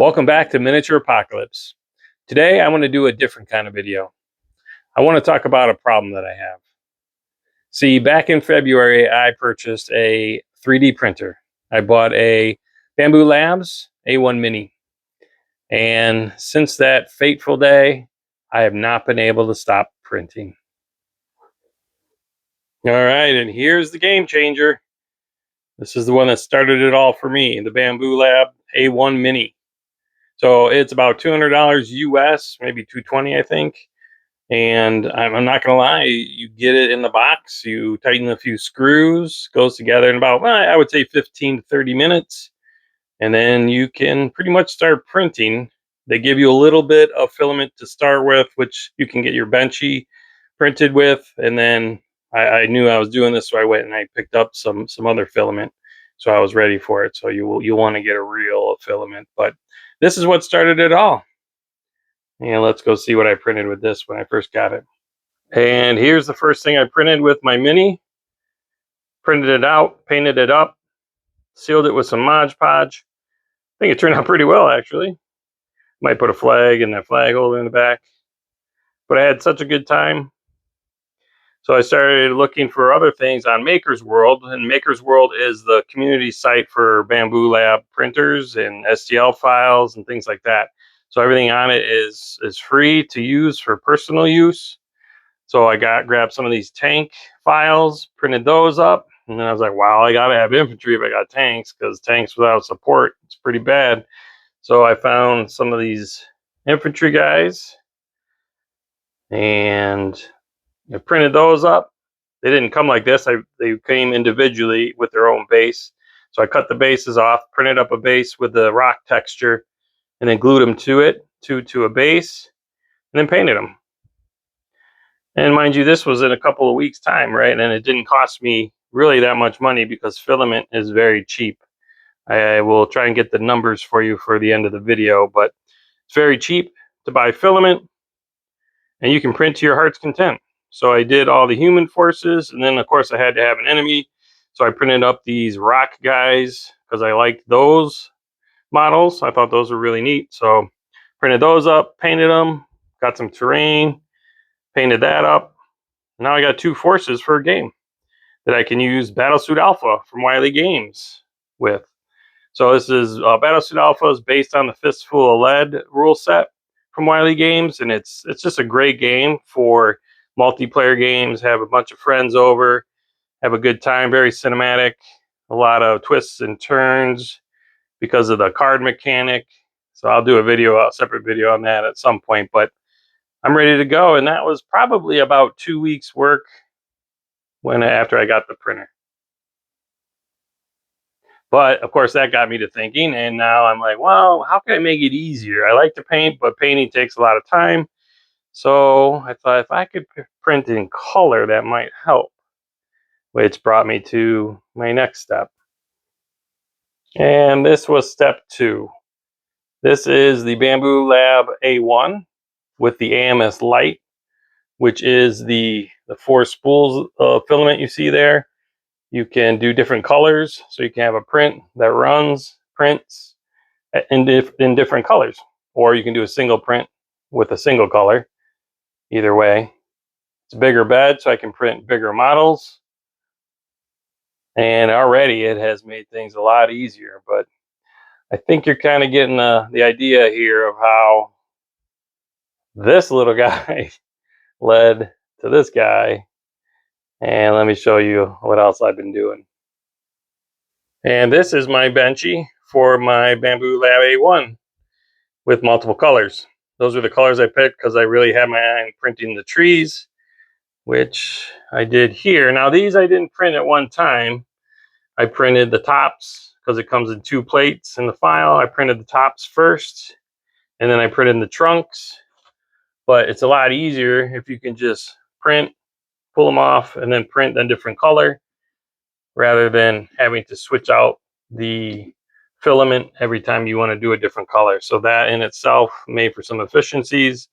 Welcome back to Miniature Apocalypse. Today I want to do a different kind of video. I want to talk about a problem that I have. See, back in February I purchased a 3D printer. I bought a Bamboo Labs A1 Mini. And since that fateful day, I have not been able to stop printing. All right, and here's the game changer. This is the one that started it all for me, the Bamboo Lab A1 Mini. So it's about $200 US, maybe $220, I think. And I'm not going to lie, you get it in the box, you tighten a few screws, goes together in about, well, I would say 15 to 30 minutes. And then you can pretty much start printing. They give you a little bit of filament to start with, which you can get your benchy printed with. And then I knew I was doing this, so I went and I picked up some other filament. So I was ready for it. So you want to get a real filament. But this is what started it all. And let's go see what I printed with this when I first got it. And here's the first thing I printed with my Mini. Printed it out, painted it up, sealed it with some Mod Podge. I think it turned out pretty well, actually. Might put a flag and that flag holder in the back. But I had such a good time. So I started looking for other things on Maker's World. And Maker's World is the community site for Bamboo Lab printers and STL files and things like that. So everything on it is free to use for personal use. So I grabbed some of these tank files, printed those up, and then I was like, wow, I gotta have infantry if I got tanks, because tanks without support, it's pretty bad. So I found some of these infantry guys and I printed those up. They didn't come like this. They came individually with their own base. So I cut the bases off, printed up a base with the rock texture, and then glued them to it, to a base, and then painted them. And mind you, this was in a couple of weeks' time, right? And it didn't cost me really that much money because filament is very cheap. I will try and get the numbers for you for the end of the video, but it's very cheap to buy filament, and you can print to your heart's content. So I did all the human forces, and then of course I had to have an enemy. So I printed up these rock guys because I liked those models. I thought those were really neat. So printed those up, painted them, got some terrain, painted that up. Now I got two forces for a game that I can use Battlesuit Alpha from Wiley Games with. So this is Battlesuit Alpha is based on the Fistful of Lead rule set from Wiley Games, and it's just a great game for multiplayer games. Have a bunch of friends over, have a good time. Very cinematic, a lot of twists and turns because of the card mechanic. So I'll do a separate video on that at some point, but I'm ready to go. And that was probably about 2 weeks work after I got the printer. But of course that got me to thinking, and now I'm like, well, how can I make it easier? I like to paint, but painting takes a lot of time. So I thought if I could print in color, that might help, which brought me to my next step. And this was step 2. This is the Bamboo Lab A1 with the AMS light, which is the 4 spools of filament you see there. You can do different colors, so you can have a print that prints in different colors, or you can do a single print with a single color. Either way, it's a bigger bed, so I can print bigger models. And already it has made things a lot easier, but I think you're kind of getting the idea here of how this little guy led to this guy. And let me show you what else I've been doing. And this is my benchy for my Bamboo Lab A1 with multiple colors. Those are the colors I picked because I really had my eye on printing the trees, which I did here. Now these I didn't print at one time. I printed the tops because it comes in 2 plates in the file. I printed the tops first, and then I printed the trunks. But it's a lot easier if you can just print, pull them off, and then print a different color, rather than having to switch out the filament every time you want to do a different color. So that in itself made for some efficiencies,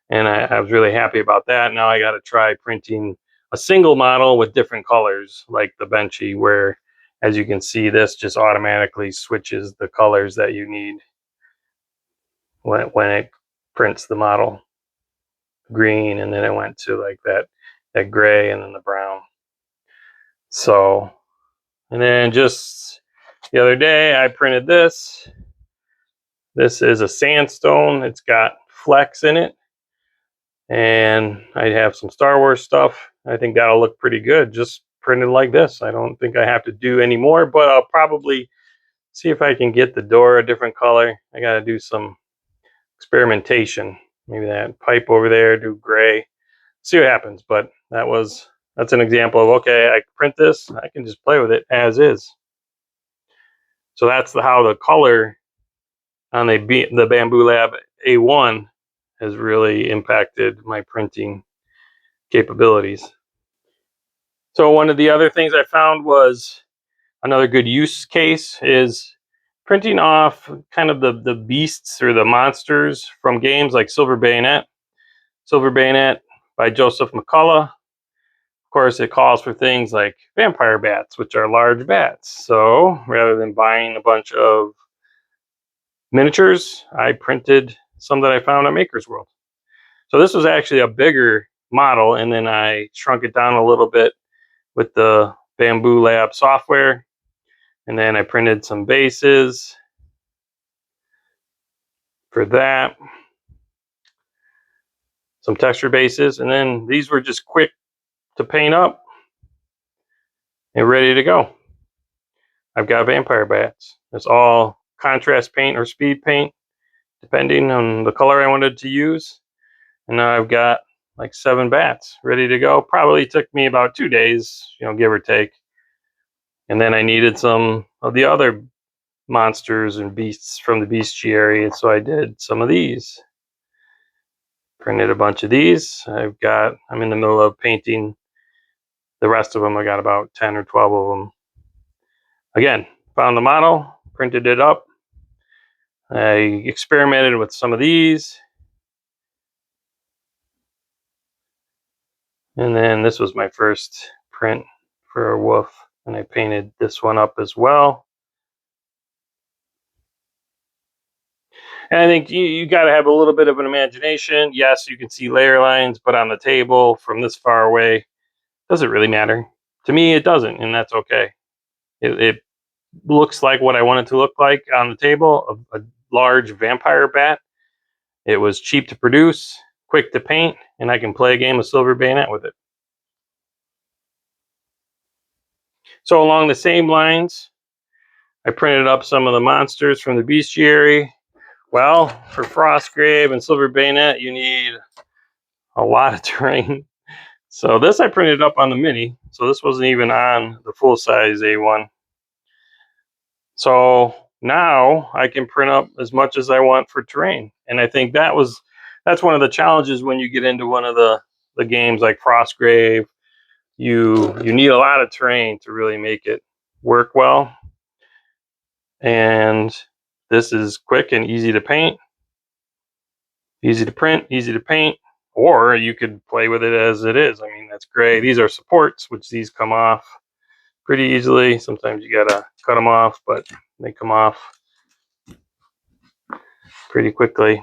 and I was really happy about that. Now I got to try printing a single model with different colors, like the benchy, where, as you can see, this just automatically switches the colors that you need. when it prints the model green, and then it went to like that gray and then the brown. So, and then just the other day I printed this. This is a sandstone. It's got flecks in it, and I have some Star Wars stuff. I think that'll look pretty good just printed like this. I don't think I have to do any more, but I'll probably see if I can get the door a different color. I got to do some experimentation. Maybe that pipe over there, do gray. See what happens. But that's an example of, okay, I print this, I can just play with it as is. So that's how the color on the Bamboo Lab A1 has really impacted my printing capabilities. So one of the other things I found was another good use case is printing off kind of the beasts or the monsters from games like Silver Bayonet. Silver Bayonet by Joseph McCullough. Of course, it calls for things like vampire bats, which are large bats. So rather than buying a bunch of miniatures, I printed some that I found at Maker's World. So this was actually a bigger model, and then I shrunk it down a little bit with the Bamboo Lab software. And then I printed some bases for that, some texture bases, and then these were just quick to paint up and ready to go. I've got vampire bats. It's all contrast paint or speed paint, depending on the color I wanted to use. And now I've got like 7 bats ready to go. Probably took me about 2 days, give or take. And then I needed some of the other monsters and beasts from the bestiary, so I did some of these. Printed a bunch of these. I'm in the middle of painting the rest of them. I got about 10 or 12 of them. Again, found the model, printed it up. I experimented with some of these. And then this was my first print for a wolf, and I painted this one up as well. And I think you got to have a little bit of an imagination. Yes, you can see layer lines, but on the table from this far away, doesn't really matter. To me, it doesn't, and that's okay. It looks like what I want it to look like on the table, a large vampire bat. It was cheap to produce, quick to paint, and I can play a game of Silver Bayonet with it. So along the same lines, I printed up some of the monsters from the bestiary. Well, for Frostgrave and Silver Bayonet, you need a lot of terrain. So this I printed up on the mini. So this wasn't even on the full-size A1. So now I can print up as much as I want for terrain. And I think that's one of the challenges when you get into one of the games like Frostgrave. You need a lot of terrain to really make it work well. And this is quick and easy to paint, easy to print, easy to paint, or you could play with it as it is. I mean, that's gray. These are supports, which these come off pretty easily. Sometimes you gotta cut them off, but they come off pretty quickly.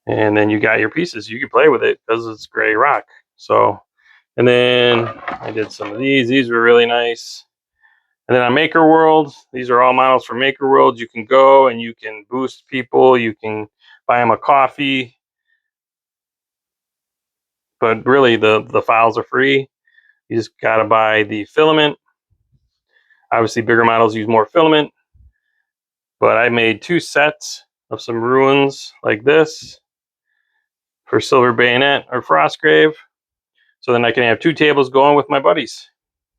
And then you got your pieces. You can play with it because it's gray rock. So, and then I did some of these. These were really nice. And then on Maker World, these are all models for Maker World. You can go and you can boost people. You can buy them a coffee. But really, the files are free. You just got to buy the filament. Obviously, bigger models use more filament. But I made 2 sets of some ruins like this for Silver Bayonet or Frostgrave. So then I can have 2 tables going with my buddies.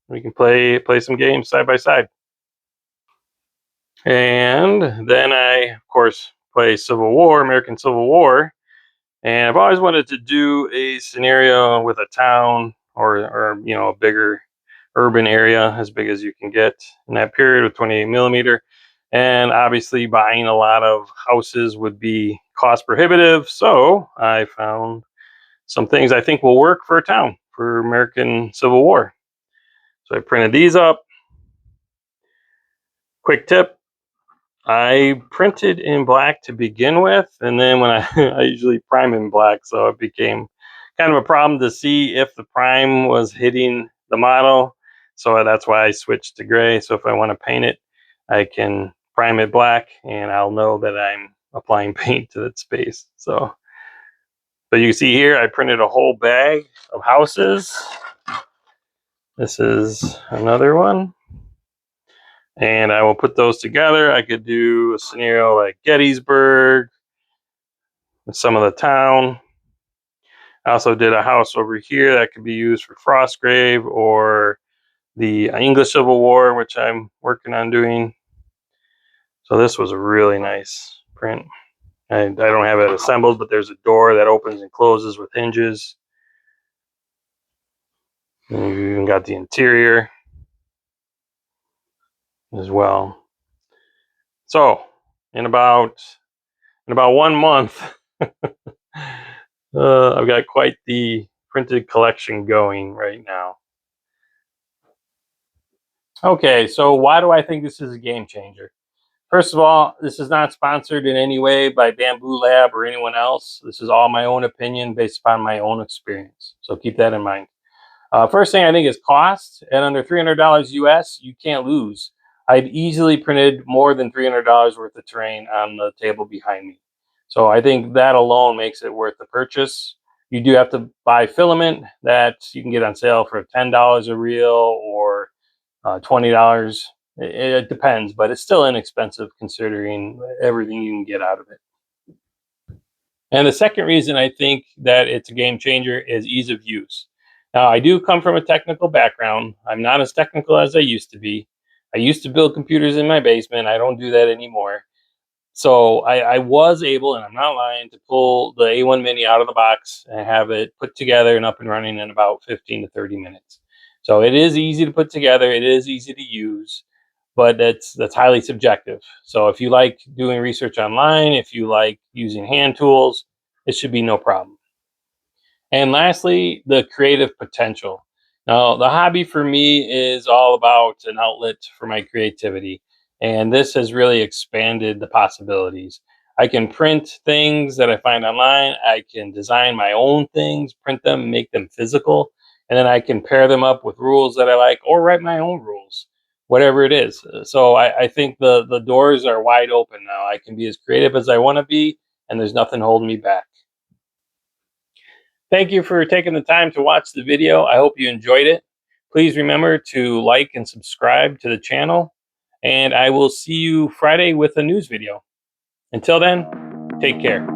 We can play some games side by side. And then I, of course, play Civil War, American Civil War. And I've always wanted to do a scenario with a town or a bigger urban area, as big as you can get in that period with 28 millimeter. And obviously buying a lot of houses would be cost prohibitive. So I found some things I think will work for a town for American Civil War. So I printed these up. Quick tip, I printed in black to begin with, and then when I usually prime in black, so it became kind of a problem to see if the prime was hitting the model. So that's why I switched to gray. So if I want to paint it, I can prime it black, and I'll know that I'm applying paint to that space. So, but you see here, I printed a whole bag of houses. This is another one. And I will put those together. I could do a scenario like Gettysburg, some of the town. I also did a house over here that could be used for Frostgrave or the English Civil War, which I'm working on doing. So this was a really nice print. I don't have it assembled, but there's a door that opens and closes with hinges. And you've even got the interior as well. So in about 1 month, I've got quite the printed collection going right now. Okay, so why do I think this is a game changer? First of all, this is not sponsored in any way by Bamboo Lab or anyone else. This is all my own opinion based upon my own experience. So keep that in mind. First thing I think is cost. At under $300 US, you can't lose. I've easily printed more than $300 worth of terrain on the table behind me. So I think that alone makes it worth the purchase. You do have to buy filament that you can get on sale for $10 a reel or $20. It depends, but it's still inexpensive considering everything you can get out of it. And the second reason I think that it's a game changer is ease of use. Now, I do come from a technical background. I'm not as technical as I used to be. I used to build computers in my basement. I don't do that anymore. So I was able, and I'm not lying, to pull the A1 Mini out of the box and have it put together and up and running in about 15 to 30 minutes. So it is easy to put together. It is easy to use, but that's highly subjective. So if you like doing research online, if you like using hand tools, it should be no problem. And lastly, the creative potential. Now, the hobby for me is all about an outlet for my creativity. And this has really expanded the possibilities. I can print things that I find online. I can design my own things, print them, make them physical. And then I can pair them up with rules that I like or write my own rules, whatever it is. So I think the doors are wide open now. I can be as creative as I want to be, and there's nothing holding me back. Thank you for taking the time to watch the video. I hope you enjoyed it. Please remember to like and subscribe to the channel, and I will see you Friday with a news video. Until then, take care.